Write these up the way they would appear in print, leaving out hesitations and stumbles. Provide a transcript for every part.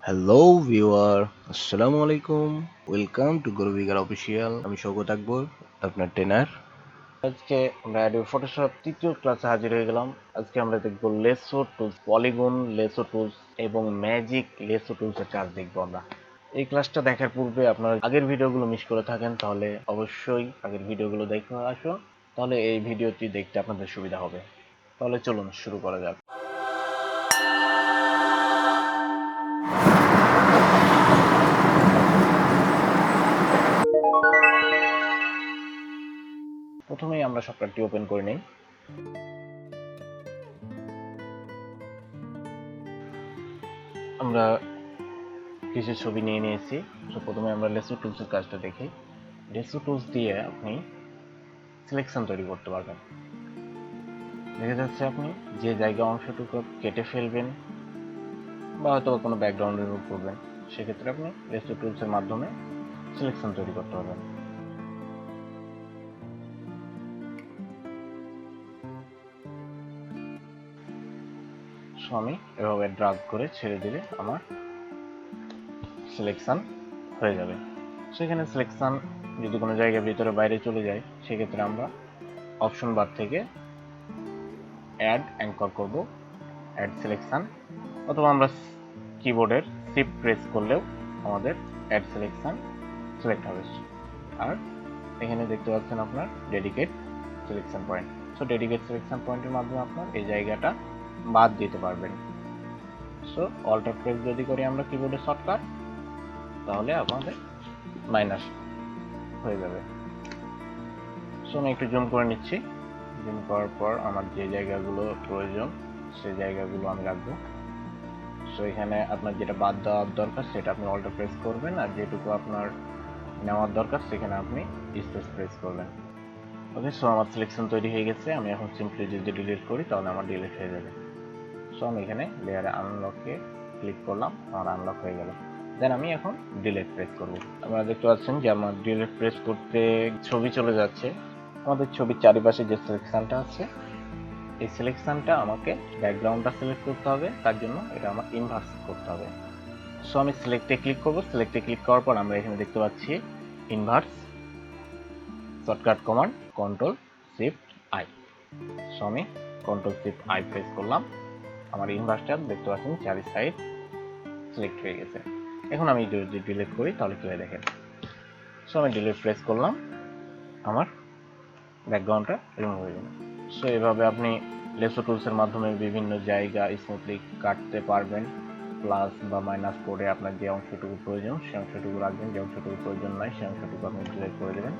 Hello viewer, আসসালামু আলাইকুম। Welcome to Growbiggerofficial। আমি শওকত আকবর, আপনার ট্রেনার। আজকে আমরা অ্যাডোবি ফটোশপ তৃতীয় ক্লাসে হাজির হয়ে গেলাম। আজকে আমরা দেখব lasso tools, polygon lasso tools এবং ম্যাজিক লেসো টুলসের কাজ দেখব আমরা। এই ক্লাসটা দেখার পূর্বে আপনারা আগের ভিডিওগুলো মিস করে থাকেন, তাহলে অবশ্যই আগের ভিডিওগুলো দেখে আসুন, তাহলে এই ভিডিওটি দেখতে আপনাদের সুবিধা হবে। তাহলে চলুন শুরু করা যাক। প্রথমেই আমরা সফটওয়্যারটি ওপেন করে নেই। আমরা কিছু ছবি নিয়ে নিয়েছি। তো প্রথমে আমরা লেসো টুলসের কাজটা দেখি। লেসো টুলস দিয়ে আপনি সিলেকশন তৈরি করতে পারবেন। দেখা যাচ্ছে আপনি যে জায়গা অংশটুকু কেটে ফেলবেন বা হয়তো কোনো ব্যাকগ্রাউন্ড রিমুভ করবেন, সেক্ষেত্রে আপনি লেসো টুলসের মাধ্যমে সিলেকশন তৈরি করতে পারবেন। সো আমি এভাবে ড্রাগ করে ছেড়ে দিলে আমার সিলেকশন হয়ে যাবে। সেখানে সিলেকশন যদি কোনো জায়গার ভিতরে বাইরে চলে যায়, সেক্ষেত্রে আমরা অপশন বার থেকে অ্যাড অ্যাঙ্কর করব, অ্যাড সিলেকশন, অথবা আমরা কিবোর্ডের শিফট প্রেস করলেও আমাদের অ্যাড সিলেকশন সিলেক্ট হবে। আর এখানে দেখতে পাচ্ছেন আপনার dedicate selection point. So dedicate selection পয়েন্টের মাধ্যমে আপনার এই জায়গাটা বাদ দিতে পারবেন। সো অল্টার প্রেস যদি করি আমরা কিবোর্ডে শর্টকাট, তাহলে আমাদের মাইনাস হয়ে যাবে। সো আমি একটু জুম করে নিচ্ছি। জুম করার পর আমার যে জায়গাগুলো প্রয়োজন সেই জায়গাগুলো আমি রাখবো। সো এখানে আপনার যেটা বাদ দেওয়ার দরকার সেটা আপনি অল্টার প্রেস করবেন, আর যেটুকু আপনার নেওয়ার দরকার সেখানে আপনি স্পেস প্রেস করবেন। ওকে, সো আমার সিলেকশন তৈরি হয়ে গেছে। আমি এখন সিম্পলি যদি ডিলিট করি তাহলে আমার ডিলিট হয়ে যাবে। সো আমি এখানে লেয়ারে আনলকে ক্লিক করলাম, আমার আনলক হয়ে গেল। দেন আমি এখন ডিলিট প্রেস করব। আপনারা দেখতে পাচ্ছেন যে আমার ডিলিট প্রেস করতে ছবি চলে যাচ্ছে। আমাদের ছবির চারিপাশে যে সিলেকশনটা আছে, এই সিলেকশনটা আমাকে ব্যাকগ্রাউন্ডটা সিলেক্ট করতে হবে, তার জন্য এটা আমার ইনভার্স করতে হবে। সো আমি সিলেক্টে ক্লিক করব। সিলেক্টে ক্লিক করার পর আমরা এখানে দেখতে পাচ্ছি inverse, shortcut command control shift I. So আমি কন্ট্রোল শিফট আই প্রেস করলাম, আমার ইনভার্সটা দেখতে পাচ্ছেন চারি সাইড সিলেক্ট হয়ে গেছে। এখন আমি যদি ডিলিট করি তাহলে কি হয় দেখেন। সো আমি ডিলিট প্রেস করলাম, আমার ব্যাকগ্রাউন্ডটা রিমুভ হয়ে গেল। সো এভাবে আপনি লেসো টুলসের মাধ্যমে বিভিন্ন জায়গা স্মুথলি কাটতে পারবেন। প্লাস বা মাইনাস করে আপনার যে অংশটুকু প্রয়োজন সে অংশটুকু রাখবেন, যে অংশটুকু প্রয়োজন নয় সে অংশটুকু আপনি ডিলিট করে দেবেন।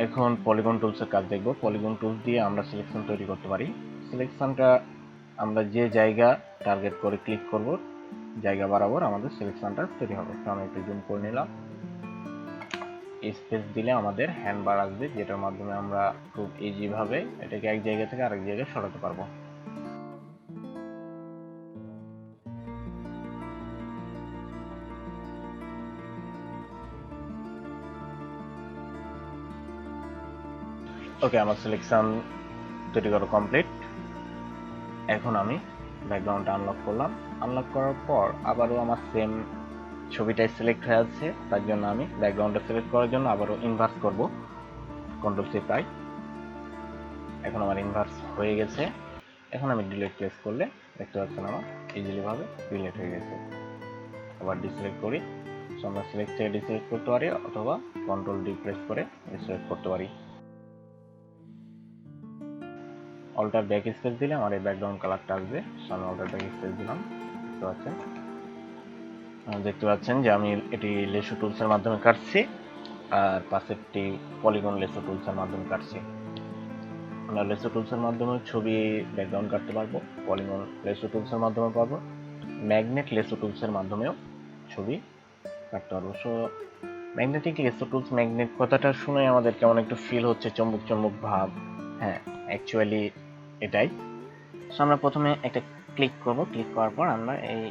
এখন পলিগন টুলসের কাজ দেখব। পলিগন টুলস দিয়ে আমরা সিলেকশন তৈরি করতে পারি। সিলেকশনটা আমরা যে জায়গা টার্গেট করে ক্লিক করব, জায়গা বরাবর আমাদের সিলেকশনটা তৈরি হবে। তো আমি একটু জুম করে নিলাম। স্পেস দিলে আমাদের হ্যান্ড বার আসবে, যেটার মাধ্যমে আমরা খুব ইজি ভাবে এটাকে এক জায়গা থেকে আরেক জায়গায় সরাতে পারবো। ওকে, আমার সিলেকশন তৈরি করা কমপ্লিট। এখন আমি ব্যাকগ্রাউন্ডটা আনলক করলাম। আনলক করার পর আবারও আমার সেম ছবিটাই সিলেক্ট হয়ে আছে, তার জন্য আমি ব্যাকগ্রাউন্ডটা সিলেক্ট করার জন্য আবারও ইনভার্স করব, কন্ট্রোল শিফট আই। এখন আমার ইনভার্স হয়ে গেছে। এখন আমি ডিলিট প্রেস করলে দেখতে পাচ্ছেন আমার ইজিলি ভাবে ডিলিট হয়ে গেছে। আবার ডিসিলেক্ট করি। সো আমরা সিলেক্ট থেকে ডিসিলেক্ট করতে পারি, অথবা কন্ট্রোল ডি প্রেস করে ডিসিলেক্ট করতে পারি। অল্টার ব্যাক স্পেস দিলে আমার এই ব্যাকগ্রাউন্ড কালারটা আসবে। সো আমি অল্টার ব্যাক স্পেস দিলাম। দেখতে পাচ্ছেন যে আমি এটি লেসো টুলসের মাধ্যমে কাটছি, আর পাশেরটি পলিগন লেসো টুলসের মাধ্যমে কাটছি। আমরা লেসো টুলসের মাধ্যমে ছবি ব্যাকগ্রাউন্ড কাটতে পারবো, পলিগন লেসো টুলসের মাধ্যমে পারবো, ম্যাগনেট লেসো টুলসের মাধ্যমেও ছবি কাটতে পারবো। So magnetic lasso tools, magnet কথাটা শুনে আমাদের কেমন একটু ফিল হচ্ছে চম্বক চম্বক ভাব। হ্যাঁ, অ্যাকচুয়ালি এটাই। সো আমরা প্রথমে একটা ক্লিক করব। ক্লিক করার পর আমরা এই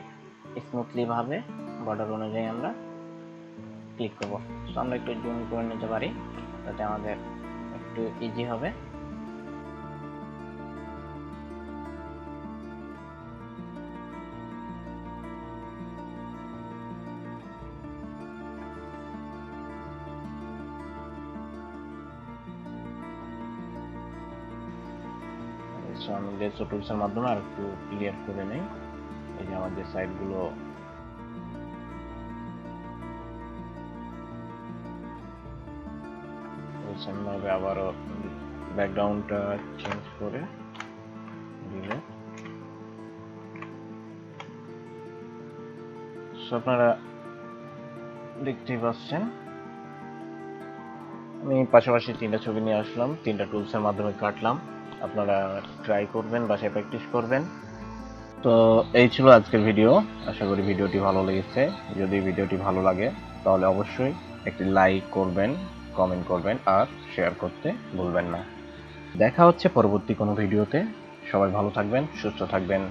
স্মুথলি ভাবে বর্ডার অনুযায়ী আমরা ক্লিক করব। সো আমরা একটু জুম করে নিতে পারি, যাতে আমাদের একটু ইজি হবে। সো আমি লেসো টুলসের মাধ্যমে আর একটু ক্লিয়ার করে নেই। এই যে আমার যে সাইডগুলো ভাবে আবারও ব্যাকগ্রাউন্ডটা চেঞ্জ করে দিলে আপনারা দেখতেই পাচ্ছেন আমি পাশাপাশি 3টা ছবি নিয়ে আসলাম, 3টা টুলসের মাধ্যমে কাটলাম। আপনারা ট্রাই করবেন, বাসায় প্র্যাকটিস করবেন। তো এই ছিল আজকের ভিডিও। আশা করি ভিডিওটি ভালো লেগেছে। যদি ভিডিওটি ভালো লাগে তাহলে অবশ্যই একটি লাইক করবেন, কমেন্ট করবেন আর শেয়ার করতে ভুলবেন না। দেখা হচ্ছে পরবর্তী কোনো ভিডিওতে। সবাই ভালো থাকবেন, সুস্থ থাকবেন,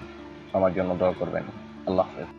আমার জন্য দোয়া করবেন। আল্লাহ হাফেজ।